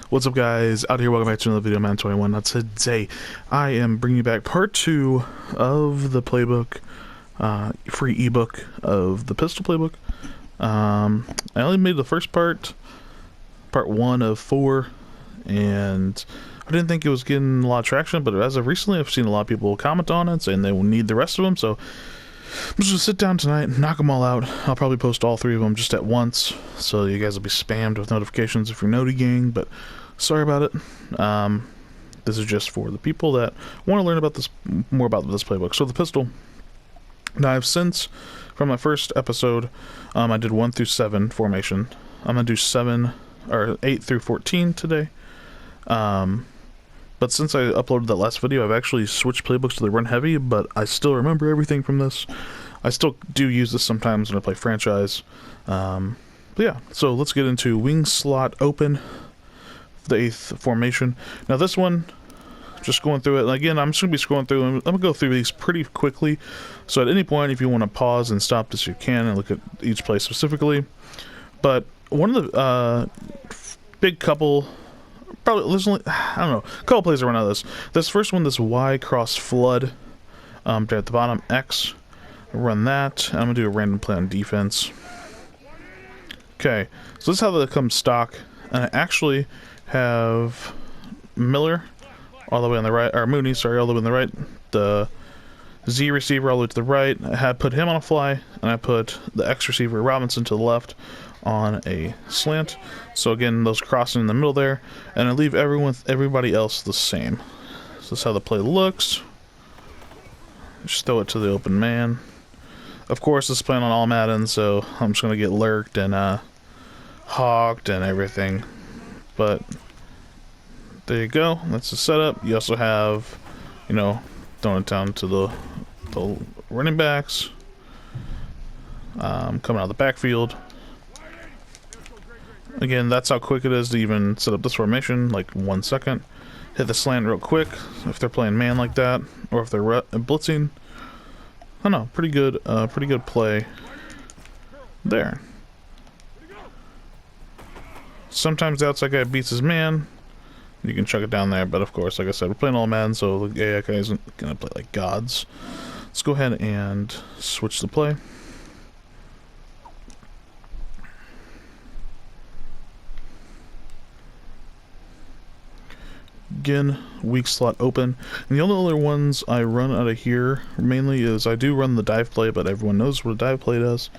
What's up, guys? Out here, welcome back to another video, Man21. Now today, I am bringing you back part 2 of the playbook, free ebook of the pistol playbook. I only made the first part 1 of 4, and I didn't think it was getting a lot of traction, but as of recently, I've seen a lot of people comment on it, saying they will need the rest of them, so I'm just gonna sit down tonight and knock them all out. I'll probably post all 3 of them just at once, so you guys will be spammed with notifications if you're Noti Gang, but sorry about it. This is just for the people that want to learn about this, more about this playbook. So the pistol. Now I've since, from my first episode, I did 1 through 7 formation. I'm gonna do 8 through 14 today. But since I uploaded that last video, I've actually switched playbooks to the run heavy, but I still remember everything from this. I still do use this sometimes when I play franchise. But yeah, so let's get into wing slot open, the 8th formation. Now this one, just going through it, and again, I'm just going to be scrolling through, and I'm going to go through these pretty quickly. So at any point, if you want to pause and stop this, you can, and look at each play specifically. But one of the big couple... Probably, there's only, I don't know, a couple plays around out of this. This first one, this Y cross flood, there at the bottom, X, run that. I'm going to do a random play on defense. Okay, so this is how that comes stock, and I actually have Miller all the way on the right, or Mooney, sorry, all the way on the right, the Z receiver all the way to the right. I had put him on a fly, and I put the X receiver, Robinson, to the left on a slant. So again, those crossing in the middle there, and I leave everybody else the same. So this is how the play looks. Just throw it to the open man. Of course, this is playing on all Madden, so I'm just gonna get lurked and hogged and everything. But there you go. That's the setup. You also have, you know, throwing it down to the running backs, coming out of the backfield. Again, that's how quick it is to even set up this formation, like 1 second. Hit the slant real quick if they're playing man like that, or if they're blitzing. I don't know, pretty good play there. Sometimes the outside guy beats his man. You can chuck it down there, but of course, like I said, we're playing all man, so the AI guy isn't gonna play like gods. Let's go ahead and switch the play. Again, weak slot open, and the only other ones I run out of here mainly is I do run the dive play, but everyone knows what a dive play does.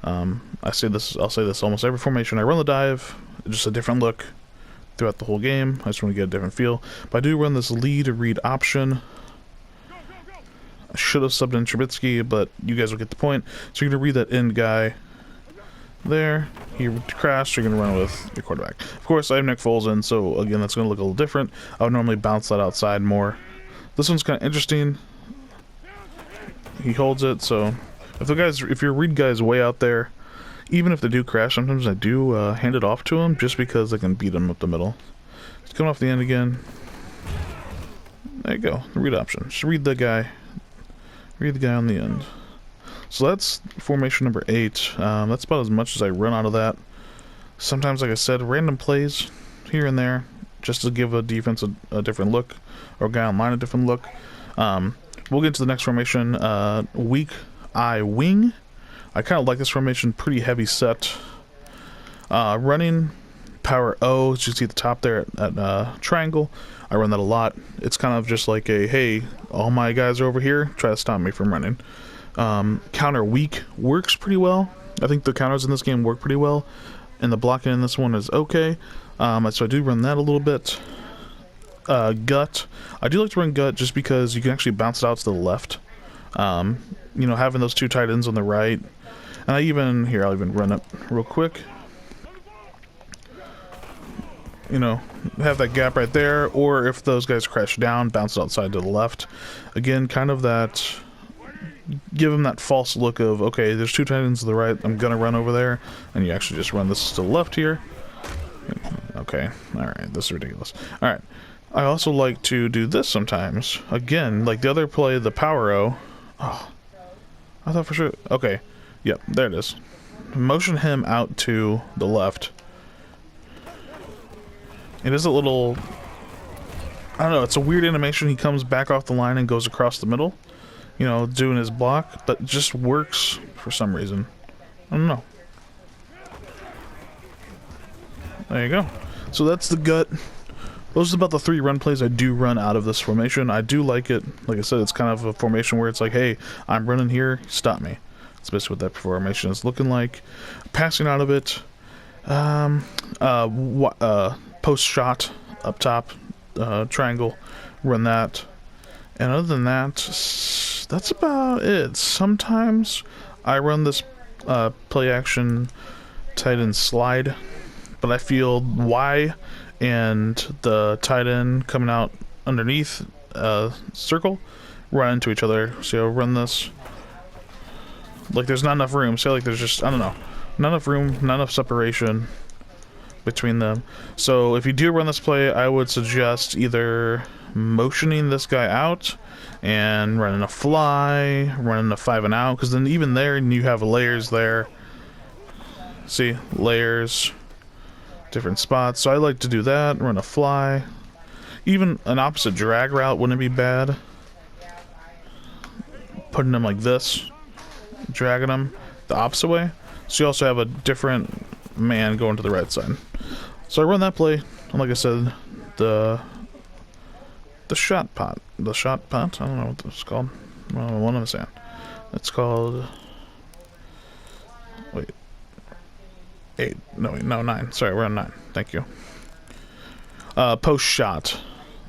I'll say this almost every formation. I run the dive, just a different look throughout the whole game. I just want to get a different feel. But I do run this lead read option. I should have subbed in Trubisky, but you guys will get the point. So you're gonna read that end guy there. He crashed, you're going to run with your quarterback. Of course, I have Nick Foles in, so again, that's going to look a little different. I would normally bounce that outside more. This one's kind of interesting. He holds it, so if your read guy's way out there, even if they do crash, sometimes I do hand it off to him just because I can beat him up the middle. It's coming off the end again. There you go, the read option. Just read the guy on the end. So that's formation number 8. That's about as much as I run out of that. Sometimes, like I said, random plays here and there, just to give a defense a different look, or a guy online a different look. We'll get to the next formation, weak eye wing. I kind of like this formation, pretty heavy set. Running power O, as you see at the top there at triangle. I run that a lot. It's kind of just like a, hey, all my guys are over here, try to stop me from running. Counter weak works pretty well. I think the counters in this game work pretty well, and the blocking in this one is okay. So I do run that a little bit. Gut. I do like to run gut just because you can actually bounce it out to the left. You know, having those 2 tight ends on the right. And I'll even run it real quick. You know, have that gap right there, or if those guys crash down, bounce it outside to the left. Again, kind of that... give him that false look of, okay, there's 2 tight ends to the right, I'm gonna run over there, and you actually just run this to the left here. Okay, alright, this is ridiculous. Alright, I also like to do this sometimes. Again, like the other play, the power O. Oh, I thought for sure, okay, yep, there it is. Motion him out to the left. He does a little, I don't know, it's a weird animation. He comes back off the line and goes across the middle, you know, doing his block, but it just works for some reason. I don't know. There you go. So that's the gut. Those are about the 3 run plays I do run out of this formation. I do like it. Like I said, it's kind of a formation where it's like, hey, I'm running here, stop me. That's basically what that formation is looking like. Passing out of it, post shot up top, triangle, run that. And other than that, that's about it. Sometimes I run this play action tight end slide, but I feel Y and the tight end coming out underneath circle run into each other. So I'll run this like there's not enough room. So like there's just, I don't know, not enough room, not enough separation between them. So if you do run this play, I would suggest either motioning this guy out and running a fly, running a 5 and out, because then even there you have layers there. See, layers, different spots. So I like to do that, run a fly. Even an opposite drag route wouldn't be bad. Putting them like this, dragging them the opposite way. So you also have a different man going to the right side. So I run that play, and like I said, the shot pot. I don't know what it's called. Well, what am I saying? It's called, wait, 8. No, 9. Sorry, we're on 9. Thank you. Post shot.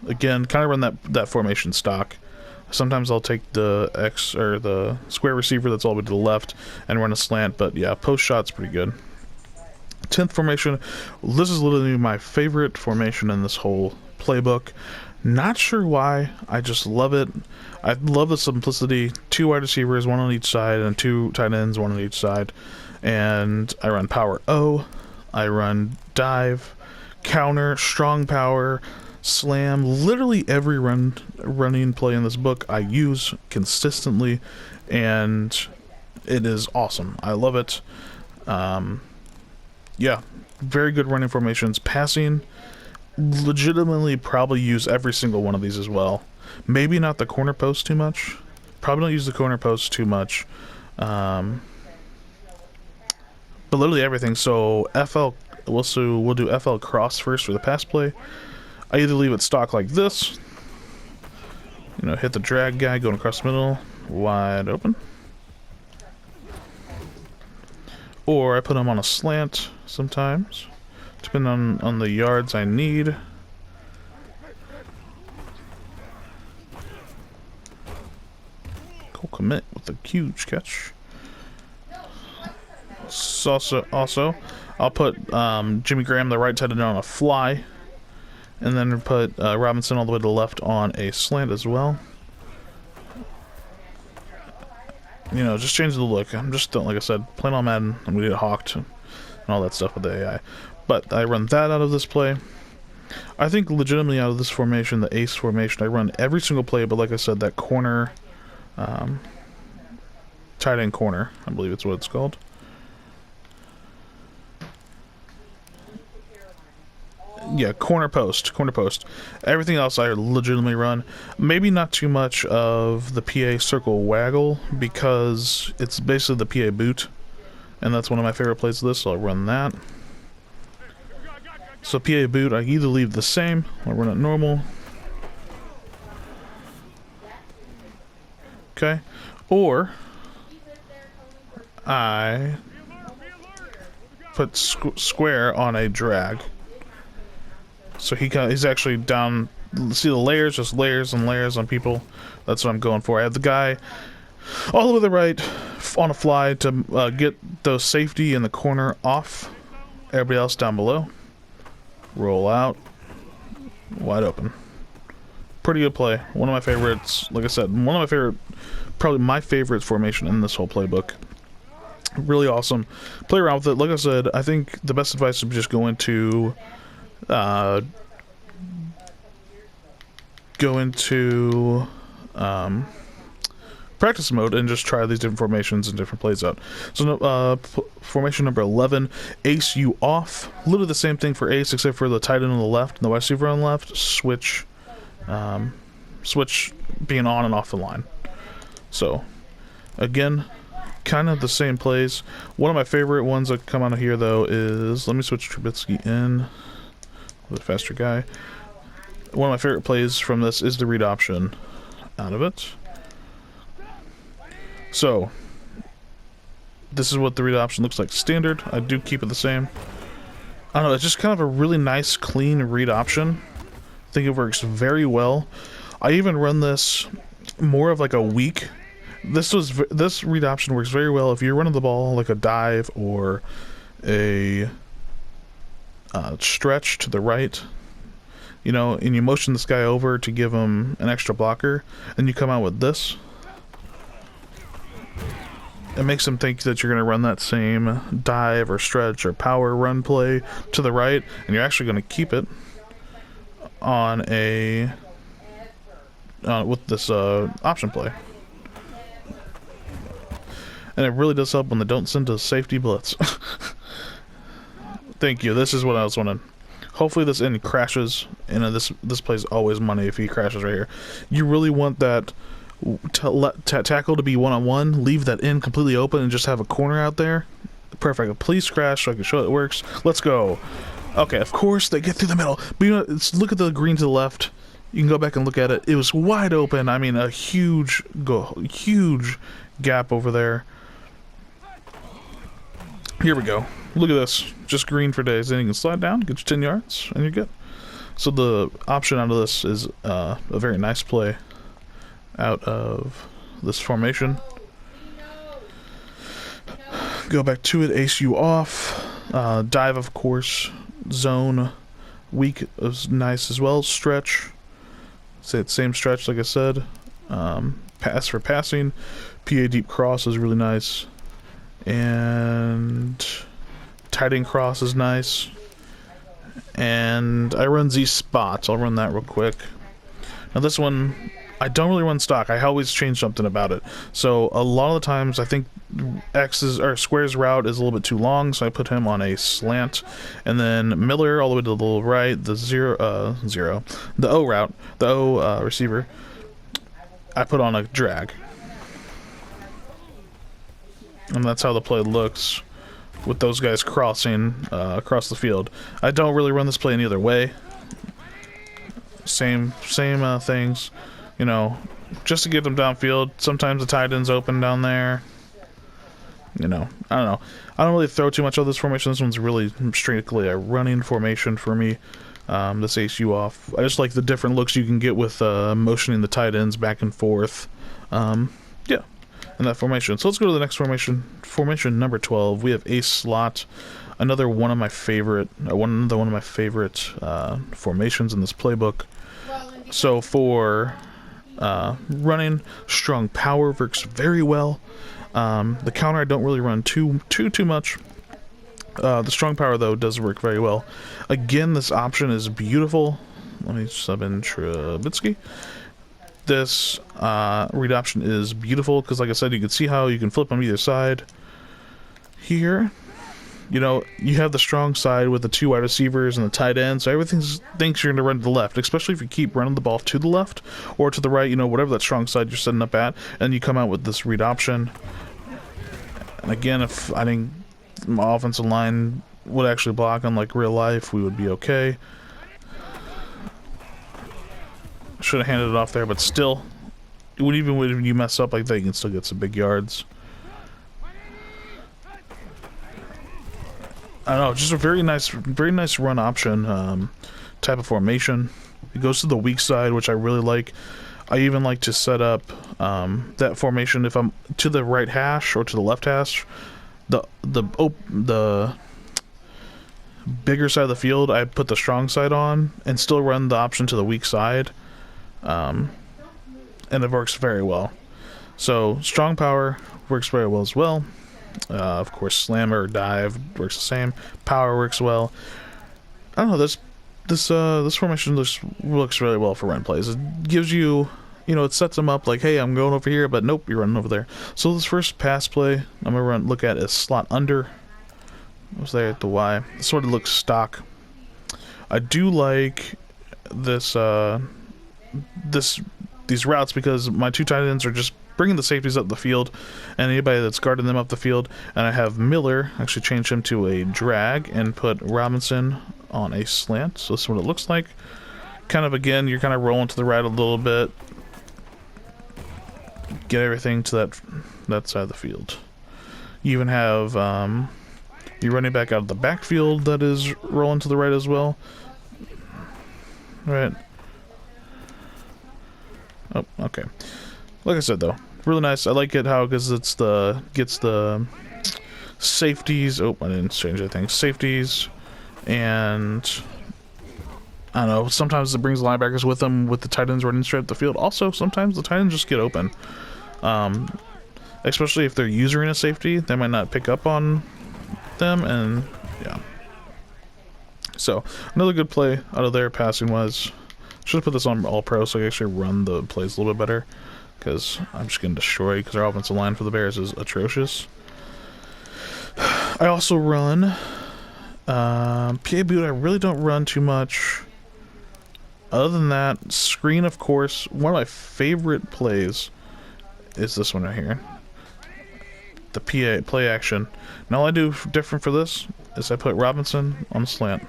Again, kind of run that formation stock. Sometimes I'll take the X or the square receiver that's all the way to the left and run a slant, but yeah, post shot's pretty good. 10th formation. This is literally my favorite formation in this whole playbook. Not sure why. I just love it. I love the simplicity. 2 wide receivers, 1 on each side, and 2 tight ends, 1 on each side. And I run power O. I run dive, counter, strong power, slam. Literally every running play in this book I use consistently, and it is awesome. I love it. Yeah, very good running formations. Passing, legitimately probably use every single one of these as well. Maybe not the corner post too much. Probably don't use the corner post too much. But literally everything. So we'll do FL cross first for the pass play. I either leave it stock like this, you know, hit the drag guy going across the middle, wide open, or I put him on a slant sometimes, depending on the yards I need. Cool commit with a huge catch. So also, I'll put Jimmy Graham, the right tight end, on a fly, and then put Robinson all the way to the left on a slant as well. You know, just change the look. I'm just, like I said, playing on Madden. I'm gonna get hawked and all that stuff with the AI. But I run that out of this play. I think legitimately out of this formation, the ace formation, I run every single play, but like I said, that corner, tight end corner, I believe it's what it's called. Yeah, corner post. Everything else I legitimately run. Maybe not too much of the PA circle waggle, because it's basically the PA boot, and that's one of my favorite plays of this, so I'll run that. So PA boot, I either leave the same, or run it normal. Okay. Or I put square on a drag. So he's actually down. See the layers, just layers and layers on people. That's what I'm going for. I have the guy all the way to the right on a fly to get the safety in the corner off. Everybody else down below. Roll out. Wide open. Pretty good play. One of my favorites. Like I said, one of my favorite, probably my favorite formation in this whole playbook. Really awesome. Play around with it. Like I said, I think the best advice is just go into practice mode and just try these different formations and different plays out. So formation number 11, ace you off. Literally the same thing for ace, except for the tight end on the left and the wide receiver on the left. Switch being on and off the line. So again, kind of the same plays. One of my favorite ones that come out of here though is, let me switch Trubisky in, the faster guy. One of my favorite plays from this is the read option out of it. So this is what the read option looks like standard. I do keep it the same. I don't know, it's just kind of a really nice clean read option. I think it works very well. I even run this more of like a weak. This read option works very well if you're running the ball like a dive or a stretch to the right, you know, and you motion this guy over to give him an extra blocker, and you come out with this. It makes them think that you're going to run that same dive or stretch or power run play to the right, and you're actually going to keep it on a with this option play. And it really does help when they don't send a safety blitz. Thank you. This is what I was wanting. Hopefully this end crashes, and this plays always money if he crashes right here. You really want that tackle to be one-on-one, leave that end completely open, and just have a corner out there. Perfect. Please crash so I can show it works. Let's go. Okay, of course they get through the middle. But you know, look at the green to the left. You can go back and look at it. It was wide open. I mean, a huge gap over there. Here we go. Look at this. Just green for days. Then you can slide down, get you 10 yards, and you're good. So the option out of this is a very nice play out of this formation. Go back to it. Ace you off. Dive, of course. Zone. Weak is nice as well. Stretch. Same stretch like I said. Pass for passing. PA deep cross is really nice. And tight end cross is nice. And I run Z spots. I'll run that real quick. Now this one, I don't really run stock. I always change something about it. So a lot of the times I think Square's route is a little bit too long, so I put him on a slant. And then Miller all the way to the little right, the O route, the O receiver, I put on a drag. And that's how the play looks with those guys crossing across the field. I don't really run this play any other way. Same things, you know, just to get them downfield. Sometimes the tight end's open down there. You know, I don't know. I don't really throw too much of this formation. This one's really strictly a running formation for me. This ace you off. I just like the different looks you can get with motioning the tight ends back and forth. Yeah. In that formation. So let's go to the next formation. Formation number 12. We have ace slot. Another one of my favorite formations in this playbook. So for running, strong power works very well. The counter I don't really run too much. The strong power though does work very well. Again, this option is beautiful. Let me sub in Trubisky. This read option is beautiful because, like I said, you can see how you can flip on either side. Here, you know, you have the strong side with the two wide receivers and the tight end, so everything thinks you're going to run to the left, especially if you keep running the ball to the left or to the right, you know, whatever that strong side you're setting up at, and you come out with this read option. And again, if I think my offensive line would actually block on like real life, we would be okay. Should have handed it off there, but still, even when you mess up like that, you can still get some big yards. I don't know, just a very nice run option type of formation. It goes to the weak side, which I really like. I even like to set up that formation if I'm to the right hash or to the left hash. The bigger side of the field, I put the strong side on and still run the option to the weak side. And it works very well. So strong power works very well as well. Of course, slammer or dive works the same. Power works well. I don't know, this formation looks really well for run plays. It gives you you know, it sets them up like, hey, I'm going over here, but nope, you're running over there. So this first pass play I'm gonna look at is slot under. It was there at the Y. It sort of looks stock. I do like this these routes because my two tight ends are just bringing the safeties up the field and anybody that's guarding them up the field. And I have Miller actually change him to a drag and put Robinson on a slant. So this is what it looks like. Kind of, again, you're kind of rolling to the right a little bit. Get everything to that side of the field. You even have your running back out of the backfield that is rolling to the right as well. Right. Oh, okay. Like I said, though, really nice. I like it how because gets the safeties. Oh, I didn't change anything. Safeties, and I don't know. Sometimes it brings linebackers with them with the tight ends running straight up the field. Also, sometimes the tight ends just get open. Especially if they're using a safety, they might not pick up on them, and yeah. So another good play out of there passing was. Should have put this on all pro so I can actually run the plays a little bit better because I'm just getting destroyed because our offensive line for the Bears is atrocious. I also run PLAYBOOK. I really don't run too much. Other than that, screen, of course. One of my favorite plays is this one right here. The play action. Now all I do different for this is I put Robinson on the slant.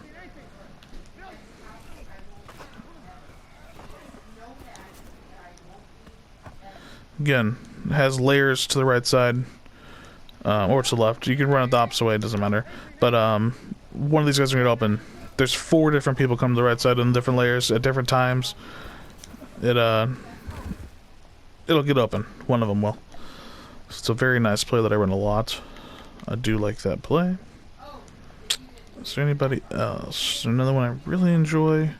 Again, it has layers to the right side, or to the left. You can run it the opposite way, it doesn't matter. But one of these guys are going to open. There's 4 different people coming to the right side in different layers at different times. It'll get open. One of them will. So it's a very nice play that I run a lot. I do like that play. Is there anybody else? Another one I really enjoy.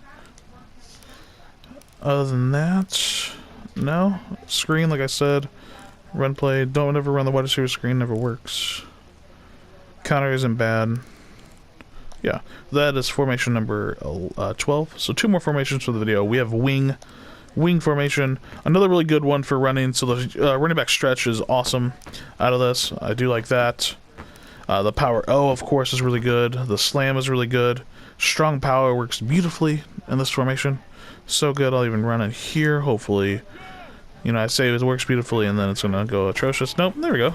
Other than that... No, screen, like I said, run play. Don't ever run the wide receiver screen, never works. Counter isn't bad. Yeah, that is formation number 12. So 2 more formations for the video. We have wing formation, another really good one for running. So the running back stretch is awesome out of this. I do like that. The power O, of course, is really good. The slam is really good. Strong power works beautifully in this formation. So good. I'll even run it here, hopefully. You know, I say it works beautifully and then it's gonna go atrocious. Nope, there we go.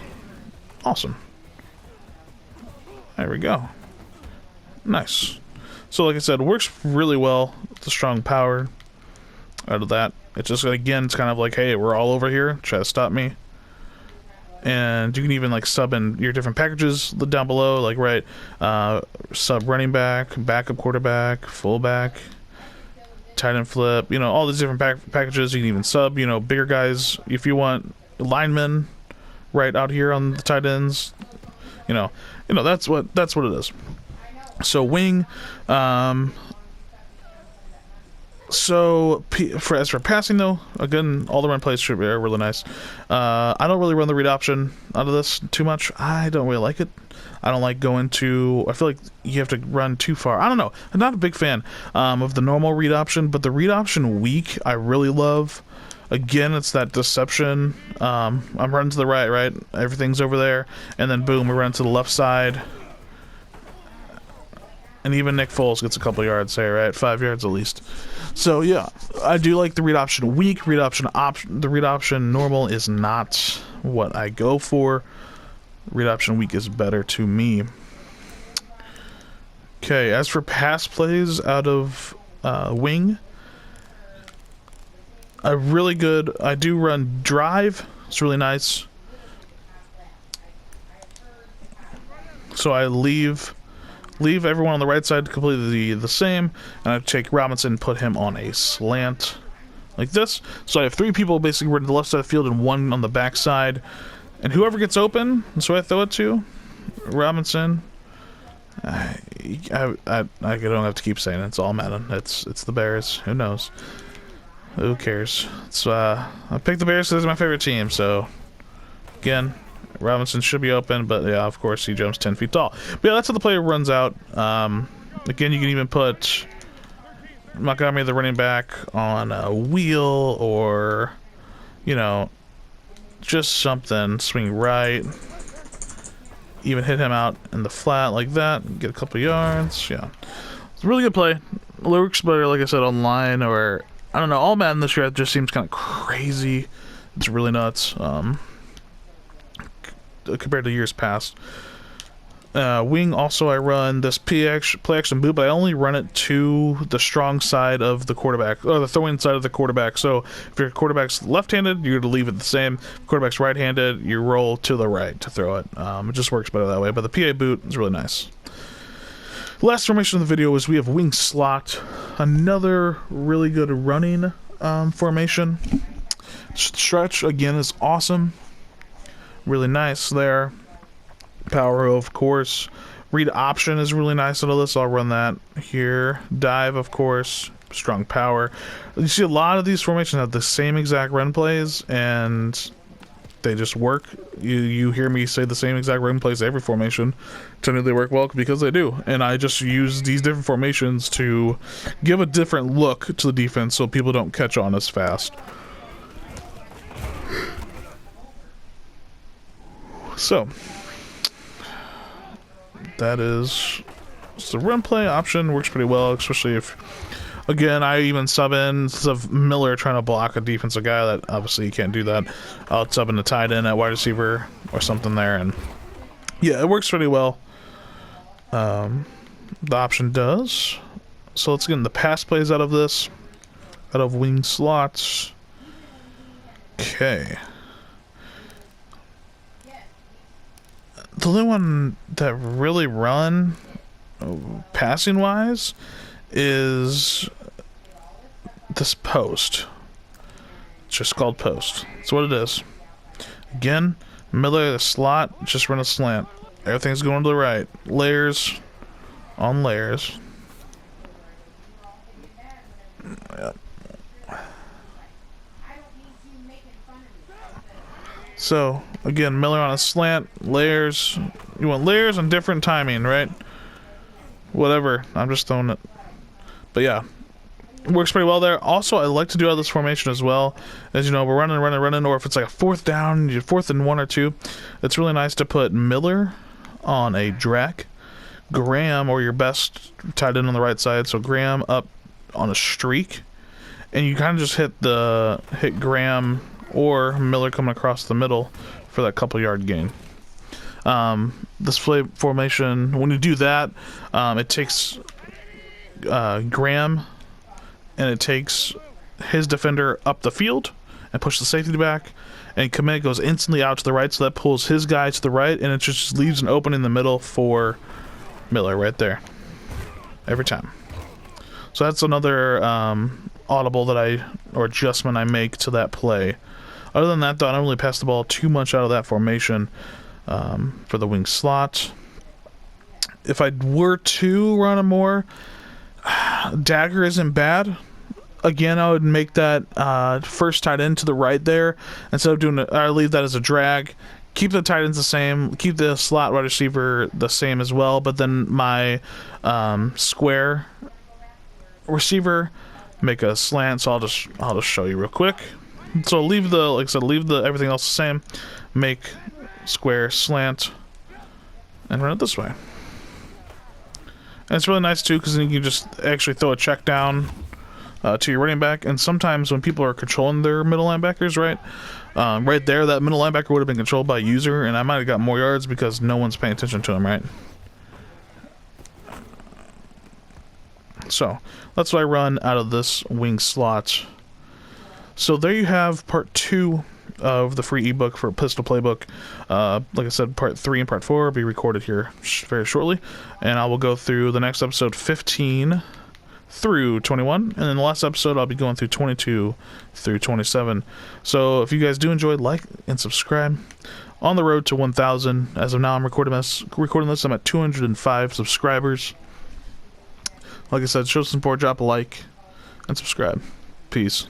Awesome. There we go. Nice. So like I said, it works really well. It's a strong power out of that. It's just, again, it's kind of like, hey, we're all over here, try to stop me. And you can even like sub in your different packages down below, like sub running back, backup quarterback, fullback, tight end flip, you know, all these different packages. You can even sub, you know, bigger guys if you want, linemen right out here on the tight ends. You know that's what it is. So wing, so as for passing though, again, all the run plays should be really nice. I don't really run the read option out of this too much. I don't really like it. I don't like going to, I feel like you have to run too far. I don't know. I'm not a big fan of the normal read option, but the read option weak I really love. Again, it's that deception. I'm running to the right? Everything's over there. And then boom, we run to the left side. And even Nick Foles gets a couple yards there, right? 5 yards at least. So yeah, I do like the read option weak. The read option normal is not what I go for. Read option weak is better to me. Okay, as for pass plays out of wing, I do run drive. It's really nice. So I leave everyone on the right side completely the same, and I take Robinson and put him on a slant like this. So I have 3 people basically running to the left side of the field and 1 on the back side. And whoever gets open, that's who I throw it to. Robinson. I don't have to keep saying it. It's all Madden. It's the Bears. Who knows? Who cares? It's I picked the Bears because they're my favorite team. So again, Robinson should be open, but yeah, of course he jumps 10 feet tall. But yeah, that's how the player runs out. Again, you can even put Montgomery, the running back, on a wheel, or you know, just something. Swing right. Even hit him out in the flat like that. Get a couple yards. Yeah. It's a really good play. It works better, like I said, online, or I don't know. All Madden this year just seems kind of crazy. It's really nuts compared to years past. Wing also, I run this play action boot, but I only run it to the strong side of the quarterback, or the throwing side of the quarterback. So if your quarterback's left-handed, you're to leave it the same. If quarterback's right-handed, you roll to the right to throw it. It just works better that way. But the PA boot is really nice. Last formation of the video is we have wing slot, another really good running formation. Stretch again is awesome, really nice there. Power, of course. Read option is really nice out of this. I'll run that here. Dive, of course. Strong power. You see a lot of these formations have the same exact run plays, and they just work. You hear me say the same exact run plays every formation. Tell me they work well because they do. And I just use these different formations to give a different look to the defense so people don't catch on as fast. So that is the run play option. Works pretty well, especially if, again, I even sub in instead of Miller trying to block a defensive guy. That obviously you can't do that. I'll sub in a tight end at wide receiver or something there, and yeah, it works pretty well. The option does. So let's get in the pass plays out of this, out of wing slots. Okay. The only one that really run passing wise is this post. It's just called post. That's what it is. Again, Miller, the slot, just run a slant. Everything's going to the right. Layers on layers. Yep. So, again, Miller on a slant, layers. You want layers and different timing, right? Whatever. I'm just throwing it. But yeah, it works pretty well there. Also, I like to do out of this formation as well. As you know, we're running, or if it's like a fourth down, you're 4th and 1 or 2, it's really nice to put Miller on a drag, Graham, or your best tight end on the right side, so Graham up on a streak, and you kind of just hit Graham or Miller coming across the middle for that couple yard gain. This play formation, when you do that, it takes Graham and it takes his defender up the field and push the safety back, and commit goes instantly out to the right, so that pulls his guy to the right, and it just leaves an opening in the middle for Miller right there every time. So that's another audible or adjustment I make to that play. Other than that, though, I don't really pass the ball too much out of that formation for the wing slot. If I were to run a more, dagger isn't bad. Again, I would make that first tight end to the right there. Instead of doing it, I leave that as a drag. Keep the tight ends the same. Keep the slot wide receiver the same as well. But then my square receiver, make a slant. So I'll just show you real quick. So leave everything else the same. Make square slant and run it this way. And it's really nice too, because then you can just actually throw a check down to your running back. And sometimes when people are controlling their middle linebackers, right, right there, that middle linebacker would have been controlled by a user, and I might have got more yards because no one's paying attention to him, right? So that's what I run out of this wing slot. So there you have part 2 of the free ebook for Pistol Playbook. Like I said, part 3 and part 4 will be recorded here very shortly, and I will go through the next episode 15 through 21, and then the last episode I'll be going through 22 through 27. So if you guys do enjoy, like and subscribe. On the road to 1,000. As of now, I'm recording this. I'm at 205 subscribers. Like I said, show some support, drop a like, and subscribe. Peace.